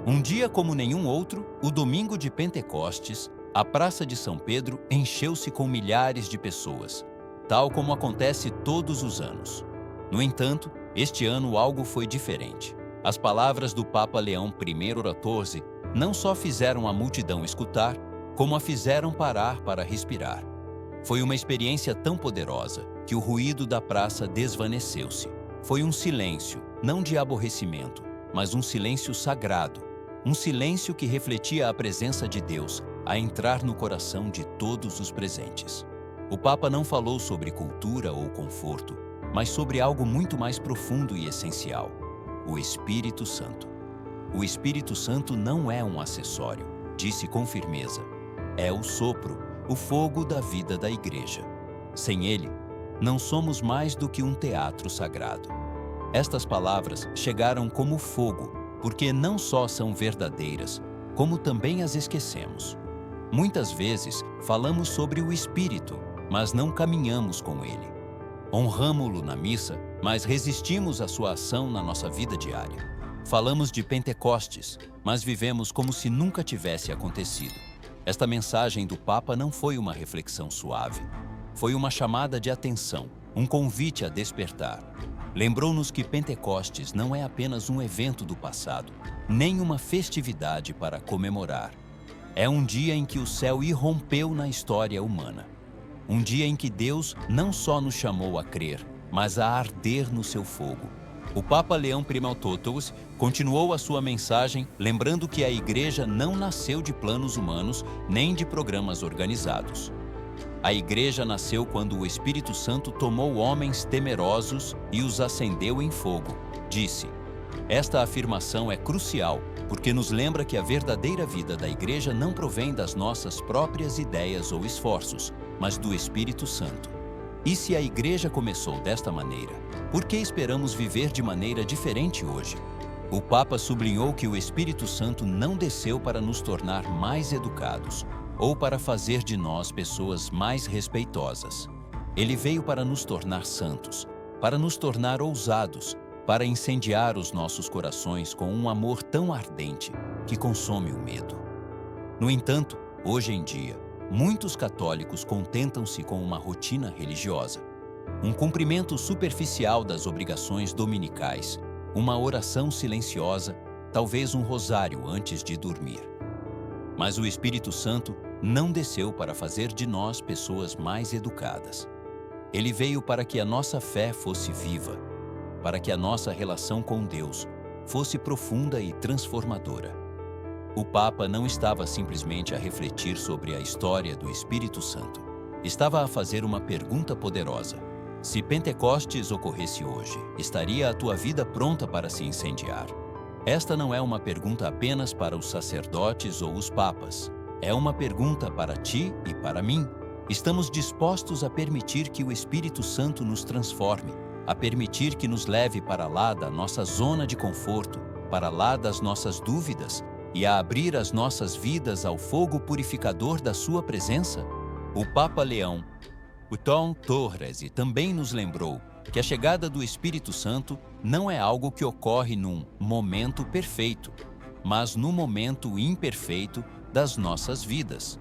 Um dia como nenhum outro, o domingo de Pentecostes, a Praça de São Pedro encheu-se com milhares de pessoas, tal como acontece todos os anos. No entanto, este ano algo foi diferente. As palavras do Papa Leão I XIV não só fizeram a multidão escutar, como a fizeram parar para respirar. Foi uma experiência tão poderosa que o ruído da praça desvaneceu-se. Foi um silêncio, não de aborrecimento, mas um silêncio sagrado. Um silêncio que refletia a presença de Deus a entrar no coração de todos os presentes. O Papa não falou sobre cultura ou conforto, mas sobre algo muito mais profundo e essencial: o Espírito Santo. O Espírito Santo não é um acessório, disse com firmeza. É o sopro, o fogo da vida da Igreja. Sem ele, não somos mais do que um teatro sagrado. Estas palavras chegaram como fogo, porque não só são verdadeiras, como também as esquecemos. Muitas vezes falamos sobre o Espírito, mas não caminhamos com ele. Honramo-lo na missa, mas resistimos à sua ação na nossa vida diária. Falamos de Pentecostes, mas vivemos como se nunca tivesse acontecido. Esta mensagem do Papa não foi uma reflexão suave. Foi uma chamada de atenção, um convite a despertar. Lembrou-nos que Pentecostes não é apenas um evento do passado, nem uma festividade para comemorar. É um dia em que o céu irrompeu na história humana. Um dia em que Deus não só nos chamou a crer, mas a arder no seu fogo. O Papa Leão I continuou a sua mensagem lembrando que a Igreja não nasceu de planos humanos nem de programas organizados. A Igreja nasceu quando o Espírito Santo tomou homens temerosos e os acendeu em fogo, disse. Esta afirmação é crucial porque nos lembra que a verdadeira vida da Igreja não provém das nossas próprias ideias ou esforços, mas do Espírito Santo. E se a Igreja começou desta maneira, por que esperamos viver de maneira diferente hoje? O Papa sublinhou que o Espírito Santo não desceu para nos tornar mais educados, ou para fazer de nós pessoas mais respeitosas. Ele veio para nos tornar santos, para nos tornar ousados, para incendiar os nossos corações com um amor tão ardente que consome o medo. No entanto, hoje em dia, muitos católicos contentam-se com uma rotina religiosa, um cumprimento superficial das obrigações dominicais, uma oração silenciosa, talvez um rosário antes de dormir. Mas o Espírito Santo não desceu para fazer de nós pessoas mais educadas. Ele veio para que a nossa fé fosse viva, para que a nossa relação com Deus fosse profunda e transformadora. O Papa não estava simplesmente a refletir sobre a história do Espírito Santo. Estava a fazer uma pergunta poderosa. Se Pentecostes ocorresse hoje, estaria a tua vida pronta para se incendiar? Esta não é uma pergunta apenas para os sacerdotes ou os papas. É uma pergunta para ti e para mim. Estamos dispostos a permitir que o Espírito Santo nos transforme, a permitir que nos leve para lá da nossa zona de conforto, para lá das nossas dúvidas e a abrir as nossas vidas ao fogo purificador da sua presença? O Papa Leão, o Tom Torres, também nos lembrou que a chegada do Espírito Santo não é algo que ocorre num momento perfeito, mas no momento imperfeito das nossas vidas.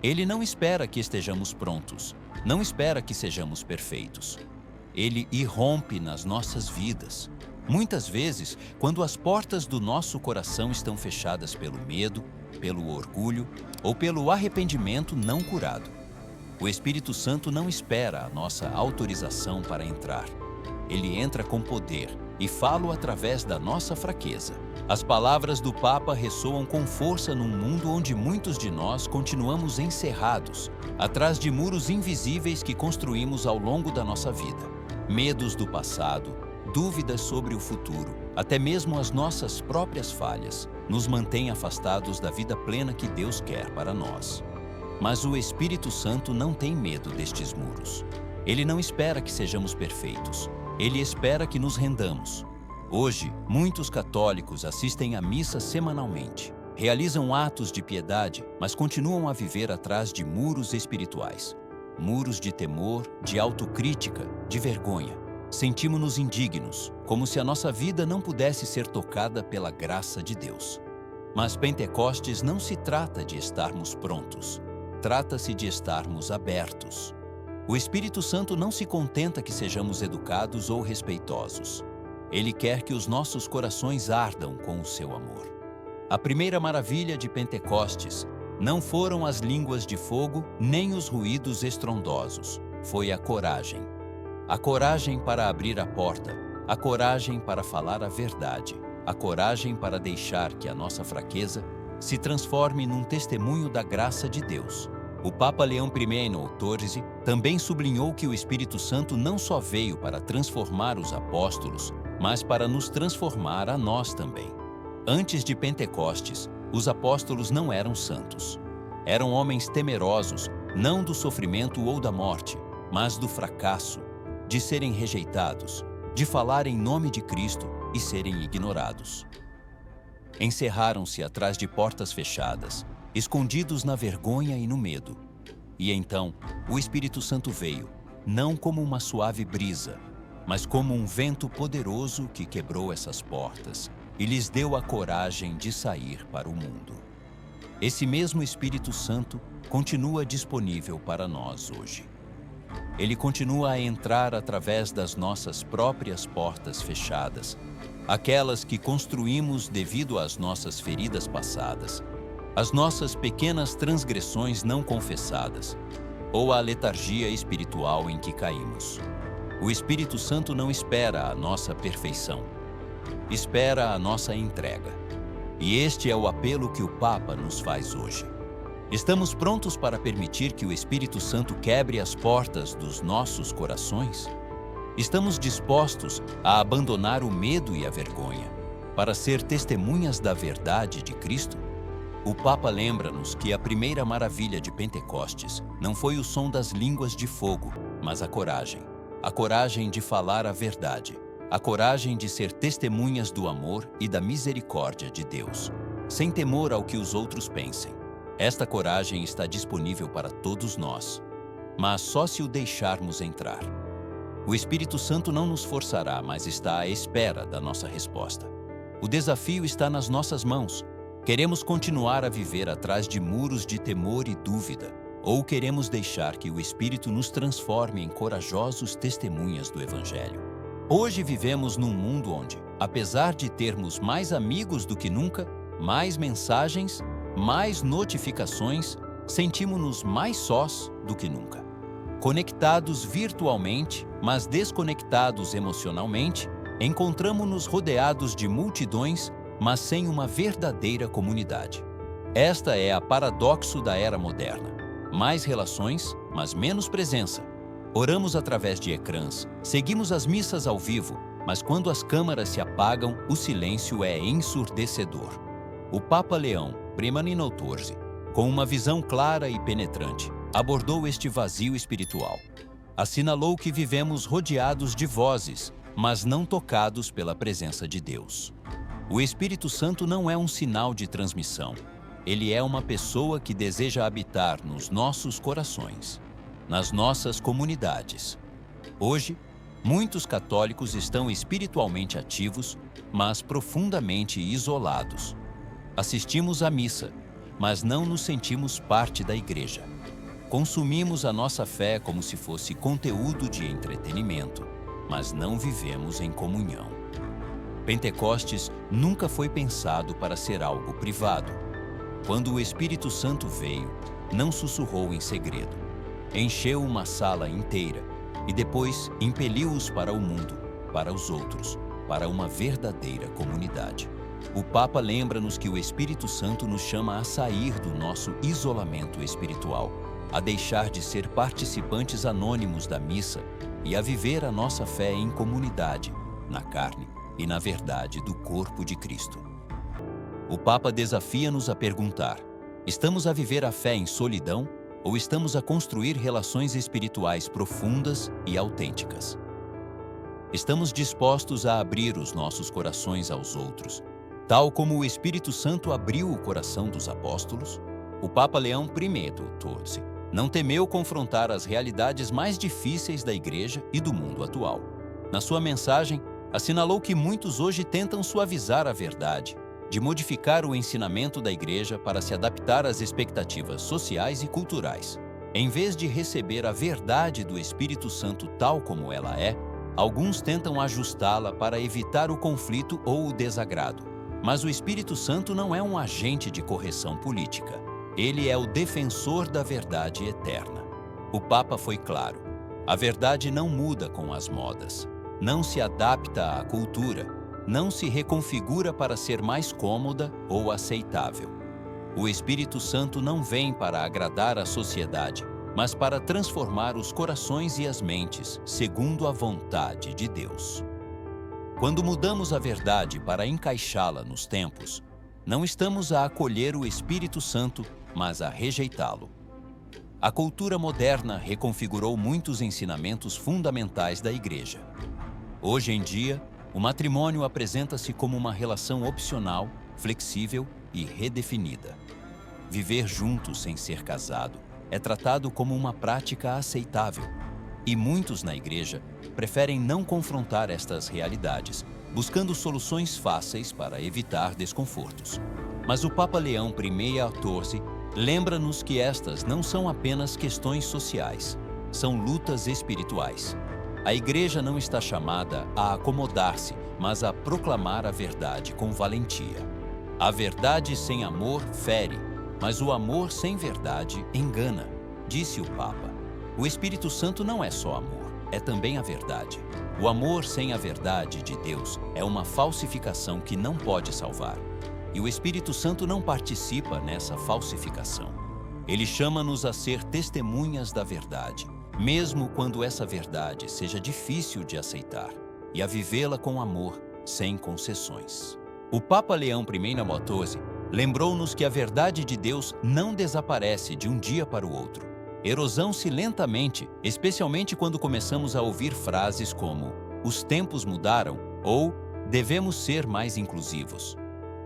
Ele não espera que estejamos prontos, não espera que sejamos perfeitos. Ele irrompe nas nossas vidas. Muitas vezes, quando as portas do nosso coração estão fechadas pelo medo, pelo orgulho ou pelo arrependimento não curado. O Espírito Santo não espera a nossa autorização para entrar. Ele entra com poder e fala através da nossa fraqueza. As palavras do Papa ressoam com força num mundo onde muitos de nós continuamos encerrados, atrás de muros invisíveis que construímos ao longo da nossa vida. Medos do passado, dúvidas sobre o futuro, até mesmo as nossas próprias falhas, nos mantêm afastados da vida plena que Deus quer para nós. Mas o Espírito Santo não tem medo destes muros. Ele não espera que sejamos perfeitos. Ele espera que nos rendamos. Hoje, muitos católicos assistem à missa semanalmente, realizam atos de piedade, mas continuam a viver atrás de muros espirituais. Muros de temor, de autocrítica, de vergonha. Sentimos-nos indignos, como se a nossa vida não pudesse ser tocada pela graça de Deus. Mas Pentecostes não se trata de estarmos prontos. Trata-se de estarmos abertos. O Espírito Santo não se contenta que sejamos educados ou respeitosos. Ele quer que os nossos corações ardam com o seu amor. A primeira maravilha de Pentecostes não foram as línguas de fogo nem os ruídos estrondosos. Foi a coragem. A coragem para abrir a porta, a coragem para falar a verdade, a coragem para deixar que a nossa fraqueza se transforme num testemunho da graça de Deus. O Papa Leão I, XIV, também sublinhou que o Espírito Santo não só veio para transformar os apóstolos, mas para nos transformar a nós também. Antes de Pentecostes, os apóstolos não eram santos. Eram homens temerosos, não do sofrimento ou da morte, mas do fracasso, de serem rejeitados, de falar em nome de Cristo e serem ignorados. Encerraram-se atrás de portas fechadas, escondidos na vergonha e no medo. E então, o Espírito Santo veio, não como uma suave brisa, mas como um vento poderoso que quebrou essas portas e lhes deu a coragem de sair para o mundo. Esse mesmo Espírito Santo continua disponível para nós hoje. Ele continua a entrar através das nossas próprias portas fechadas, aquelas que construímos devido às nossas feridas passadas, as nossas pequenas transgressões não confessadas, ou a letargia espiritual em que caímos. O Espírito Santo não espera a nossa perfeição, espera a nossa entrega. E este é o apelo que o Papa nos faz hoje. Estamos prontos para permitir que o Espírito Santo quebre as portas dos nossos corações? Estamos dispostos a abandonar o medo e a vergonha para ser testemunhas da verdade de Cristo? O Papa lembra-nos que a primeira maravilha de Pentecostes não foi o som das línguas de fogo, mas a coragem de falar a verdade, a coragem de ser testemunhas do amor e da misericórdia de Deus, sem temor ao que os outros pensem. Esta coragem está disponível para todos nós, mas só se o deixarmos entrar. O Espírito Santo não nos forçará, mas está à espera da nossa resposta. O desafio está nas nossas mãos. Queremos continuar a viver atrás de muros de temor e dúvida, ou queremos deixar que o Espírito nos transforme em corajosos testemunhas do Evangelho? Hoje vivemos num mundo onde, apesar de termos mais amigos do que nunca, mais mensagens, mais notificações, sentimos-nos mais sós do que nunca. Conectados virtualmente, mas desconectados emocionalmente, encontramo-nos rodeados de multidões, mas sem uma verdadeira comunidade. Esta é a paradoxo da era moderna. Mais relações, mas menos presença. Oramos através de ecrãs, seguimos as missas ao vivo, mas quando as câmaras se apagam, o silêncio é ensurdecedor. O Papa Leão XIV, com uma visão clara e penetrante, abordou este vazio espiritual. Assinalou que vivemos rodeados de vozes, mas não tocados pela presença de Deus. O Espírito Santo não é um sinal de transmissão. Ele é uma pessoa que deseja habitar nos nossos corações, nas nossas comunidades. Hoje, muitos católicos estão espiritualmente ativos, mas profundamente isolados. Assistimos à missa, mas não nos sentimos parte da igreja. Consumimos a nossa fé como se fosse conteúdo de entretenimento, mas não vivemos em comunhão. Pentecostes nunca foi pensado para ser algo privado. Quando o Espírito Santo veio, não sussurrou em segredo. Encheu uma sala inteira e depois impeliu-os para o mundo, para os outros, para uma verdadeira comunidade. O Papa lembra-nos que o Espírito Santo nos chama a sair do nosso isolamento espiritual, a deixar de ser participantes anônimos da missa e a viver a nossa fé em comunidade, na carne e na verdade do corpo de Cristo. O Papa desafia-nos a perguntar: estamos a viver a fé em solidão ou estamos a construir relações espirituais profundas e autênticas? Estamos dispostos a abrir os nossos corações aos outros, tal como o Espírito Santo abriu o coração dos apóstolos? O Papa Leão I, XIV, não temeu confrontar as realidades mais difíceis da Igreja e do mundo atual. Na sua mensagem, assinalou que muitos hoje tentam suavizar a verdade, de modificar o ensinamento da Igreja para se adaptar às expectativas sociais e culturais. Em vez de receber a verdade do Espírito Santo tal como ela é, alguns tentam ajustá-la para evitar o conflito ou o desagrado. Mas o Espírito Santo não é um agente de correção política. Ele é o defensor da verdade eterna. O Papa foi claro: a verdade não muda com as modas, não se adapta à cultura, não se reconfigura para ser mais cômoda ou aceitável. O Espírito Santo não vem para agradar a sociedade, mas para transformar os corações e as mentes segundo a vontade de Deus. Quando mudamos a verdade para encaixá-la nos tempos, não estamos a acolher o Espírito Santo, mas a rejeitá-lo. A cultura moderna reconfigurou muitos ensinamentos fundamentais da Igreja. Hoje em dia, o matrimônio apresenta-se como uma relação opcional, flexível e redefinida. Viver juntos sem ser casado é tratado como uma prática aceitável. E muitos na Igreja preferem não confrontar estas realidades, buscando soluções fáceis para evitar desconfortos. Mas o Papa Leão XIV lembra-nos que estas não são apenas questões sociais, são lutas espirituais. A Igreja não está chamada a acomodar-se, mas a proclamar a verdade com valentia. A verdade sem amor fere, mas o amor sem verdade engana, disse o Papa. O Espírito Santo não é só amor, é também a verdade. O amor sem a verdade de Deus é uma falsificação que não pode salvar. E o Espírito Santo não participa nessa falsificação. Ele chama-nos a ser testemunhas da verdade, mesmo quando essa verdade seja difícil de aceitar, e a vivê-la com amor, sem concessões. O Papa Leão XIV lembrou-nos que a verdade de Deus não desaparece de um dia para o outro. Erosão-se lentamente, especialmente quando começamos a ouvir frases como "os tempos mudaram" ou "devemos ser mais inclusivos".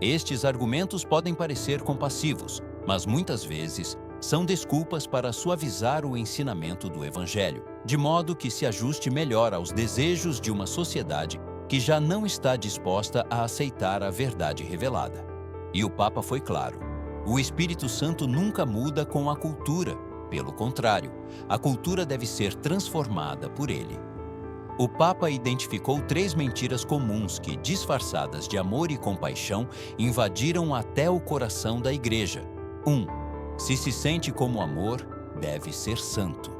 Estes argumentos podem parecer compassivos, mas muitas vezes são desculpas para suavizar o ensinamento do Evangelho, de modo que se ajuste melhor aos desejos de uma sociedade que já não está disposta a aceitar a verdade revelada. E o Papa foi claro: o Espírito Santo nunca muda com a cultura. Pelo contrário, a cultura deve ser transformada por ele. O Papa identificou 3 mentiras comuns que, disfarçadas de amor e compaixão, invadiram até o coração da Igreja. 1. Se sente como amor, deve ser santo.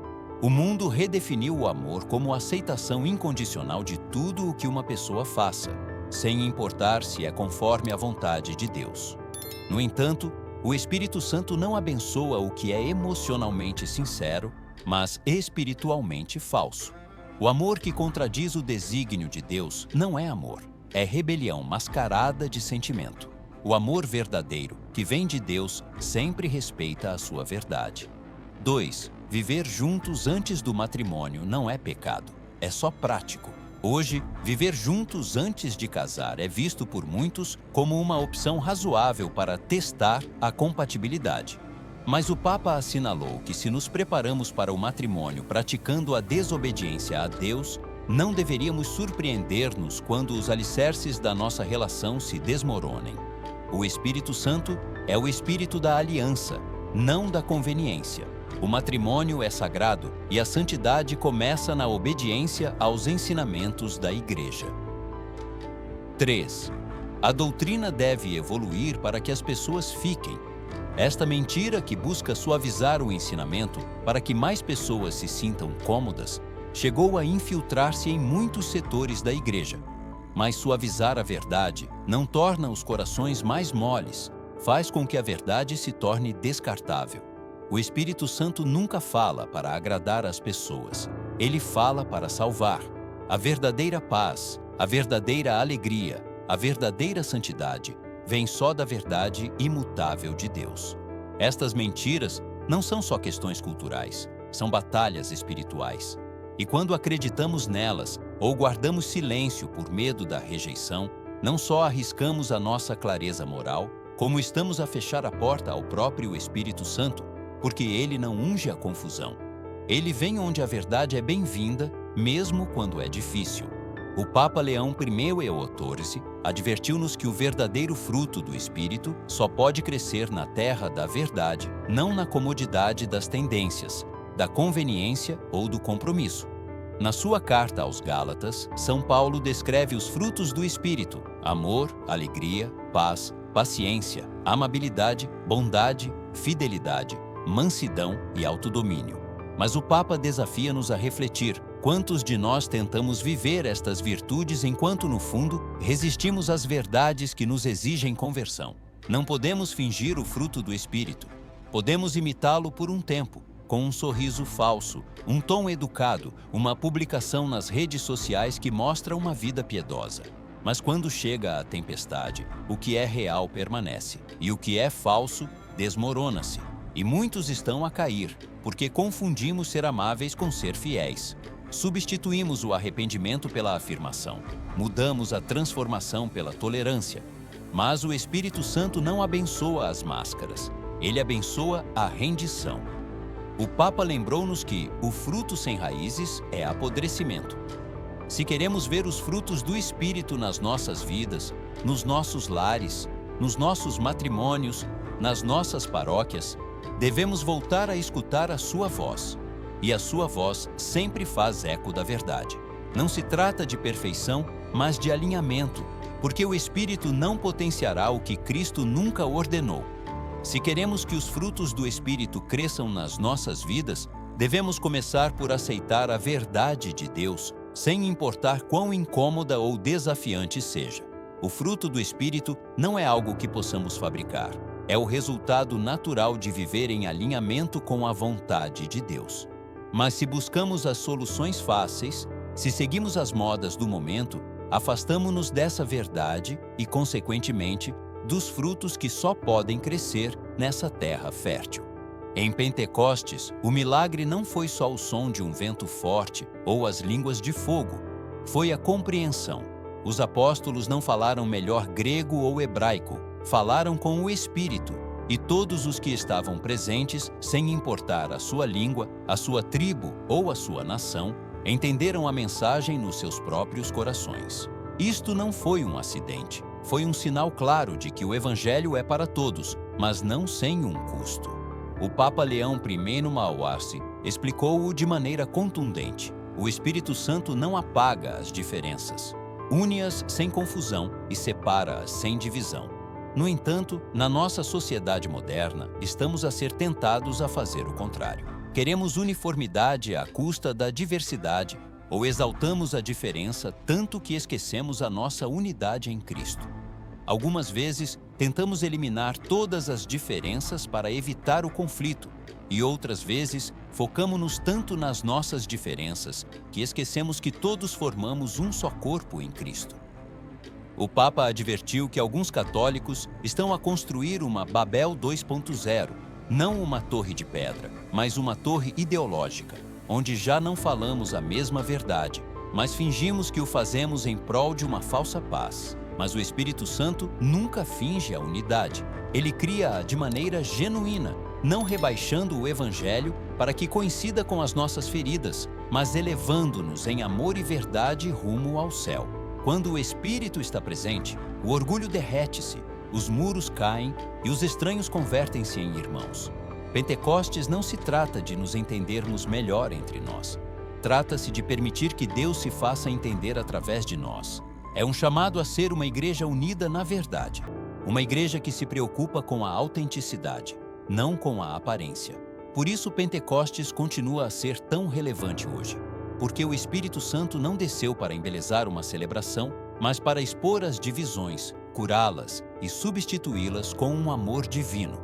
O mundo redefiniu o amor como a aceitação incondicional de tudo o que uma pessoa faça, sem importar se é conforme a vontade de Deus. No entanto, o Espírito Santo não abençoa o que é emocionalmente sincero, mas espiritualmente falso. O amor que contradiz o desígnio de Deus não é amor, é rebelião mascarada de sentimento. O amor verdadeiro, que vem de Deus, sempre respeita a sua verdade. 2. Viver juntos antes do matrimônio não é pecado, é só prático. Hoje, viver juntos antes de casar é visto por muitos como uma opção razoável para testar a compatibilidade. Mas o Papa assinalou que se nos preparamos para o matrimônio praticando a desobediência a Deus, não deveríamos surpreender-nos quando os alicerces da nossa relação se desmoronem. O Espírito Santo é o espírito da aliança, não da conveniência. O matrimônio é sagrado e a santidade começa na obediência aos ensinamentos da Igreja. 3. A doutrina deve evoluir para que as pessoas fiquem. Esta mentira, que busca suavizar o ensinamento para que mais pessoas se sintam cômodas, chegou a infiltrar-se em muitos setores da Igreja. Mas suavizar a verdade não torna os corações mais moles, faz com que a verdade se torne descartável. O Espírito Santo nunca fala para agradar as pessoas. Ele fala para salvar. A verdadeira paz, a verdadeira alegria, a verdadeira santidade vem só da verdade imutável de Deus. Estas mentiras não são só questões culturais, são batalhas espirituais. E quando acreditamos nelas ou guardamos silêncio por medo da rejeição, não só arriscamos a nossa clareza moral, como estamos a fechar a porta ao próprio Espírito Santo, porque ele não unge a confusão. Ele vem onde a verdade é bem-vinda, mesmo quando é difícil. O Papa Leão XIV advertiu-nos que o verdadeiro fruto do Espírito só pode crescer na terra da verdade, não na comodidade das tendências, da conveniência ou do compromisso. Na sua carta aos Gálatas, São Paulo descreve os frutos do Espírito: amor, alegria, paz, paciência, amabilidade, bondade, fidelidade, mansidão e autodomínio. Mas o Papa desafia-nos a refletir: quantos de nós tentamos viver estas virtudes enquanto, no fundo, resistimos às verdades que nos exigem conversão? Não podemos fingir o fruto do Espírito. Podemos imitá-lo por um tempo, com um sorriso falso, um tom educado, uma publicação nas redes sociais que mostra uma vida piedosa. Mas quando chega a tempestade, o que é real permanece, e o que é falso desmorona-se. E muitos estão a cair, porque confundimos ser amáveis com ser fiéis. Substituímos o arrependimento pela afirmação. Mudamos a transformação pela tolerância. Mas o Espírito Santo não abençoa as máscaras. Ele abençoa a rendição. O Papa lembrou-nos que o fruto sem raízes é apodrecimento. Se queremos ver os frutos do Espírito nas nossas vidas, nos nossos lares, nos nossos matrimônios, nas nossas paróquias, devemos voltar a escutar a sua voz. E a sua voz sempre faz eco da verdade. Não se trata de perfeição, mas de alinhamento, porque o Espírito não potenciará o que Cristo nunca ordenou. Se queremos que os frutos do Espírito cresçam nas nossas vidas, devemos começar por aceitar a verdade de Deus, sem importar quão incômoda ou desafiante seja. O fruto do Espírito não é algo que possamos fabricar. É o resultado natural de viver em alinhamento com a vontade de Deus. Mas se buscamos as soluções fáceis, se seguimos as modas do momento, afastamo-nos dessa verdade e, consequentemente, dos frutos que só podem crescer nessa terra fértil. Em Pentecostes, o milagre não foi só o som de um vento forte ou as línguas de fogo, foi a compreensão. Os apóstolos não falaram melhor grego ou hebraico, falaram com o Espírito, e todos os que estavam presentes, sem importar a sua língua, a sua tribo ou a sua nação, entenderam a mensagem nos seus próprios corações. Isto não foi um acidente, foi um sinal claro de que o Evangelho é para todos, mas não sem um custo. O Papa Leão I Mauarce explicou-o de maneira contundente. O Espírito Santo não apaga as diferenças, une-as sem confusão e separa-as sem divisão. No entanto, na nossa sociedade moderna, estamos a ser tentados a fazer o contrário. Queremos uniformidade à custa da diversidade, ou exaltamos a diferença tanto que esquecemos a nossa unidade em Cristo. Algumas vezes, tentamos eliminar todas as diferenças para evitar o conflito, e outras vezes, focamos-nos tanto nas nossas diferenças que esquecemos que todos formamos um só corpo em Cristo. O Papa advertiu que alguns católicos estão a construir uma Babel 2.0, não uma torre de pedra, mas uma torre ideológica, onde já não falamos a mesma verdade, mas fingimos que o fazemos em prol de uma falsa paz. Mas o Espírito Santo nunca finge a unidade. Ele cria-a de maneira genuína, não rebaixando o Evangelho para que coincida com as nossas feridas, mas elevando-nos em amor e verdade rumo ao céu. Quando o Espírito está presente, o orgulho derrete-se, os muros caem e os estranhos convertem-se em irmãos. Pentecostes não se trata de nos entendermos melhor entre nós. Trata-se de permitir que Deus se faça entender através de nós. É um chamado a ser uma igreja unida na verdade. Uma igreja que se preocupa com a autenticidade, não com a aparência. Por isso Pentecostes continua a ser tão relevante hoje. Porque o Espírito Santo não desceu para embelezar uma celebração, mas para expor as divisões, curá-las e substituí-las com um amor divino.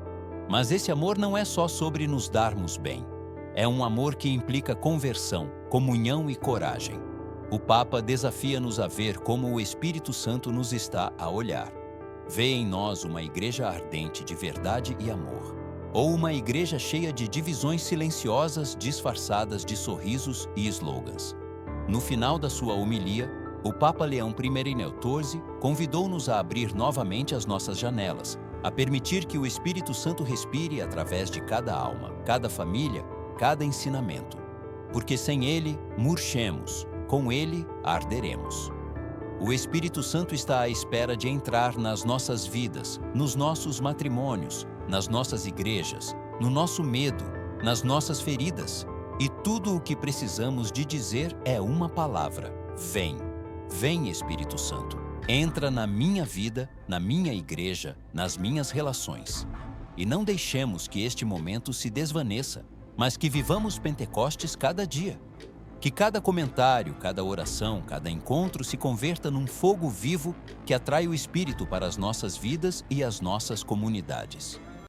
Mas esse amor não é só sobre nos darmos bem. É um amor que implica conversão, comunhão e coragem. O Papa desafia-nos a ver como o Espírito Santo nos está a olhar. Vê em nós uma igreja ardente de verdade e amor, ou uma igreja cheia de divisões silenciosas disfarçadas de sorrisos e slogans. No final da sua homilia, o Papa Leão I XIV convidou-nos a abrir novamente as nossas janelas, a permitir que o Espírito Santo respire através de cada alma, cada família, cada ensinamento. Porque sem ele, murchemos, com ele, arderemos. O Espírito Santo está à espera de entrar nas nossas vidas, nos nossos matrimônios, nas nossas igrejas, no nosso medo, nas nossas feridas. E tudo o que precisamos de dizer é uma palavra: vem. Vem, Espírito Santo. Entra na minha vida, na minha igreja, nas minhas relações. E não deixemos que este momento se desvaneça, mas que vivamos Pentecostes cada dia. Que cada comentário, cada oração, cada encontro se converta num fogo vivo que atrai o Espírito para as nossas vidas e as nossas comunidades.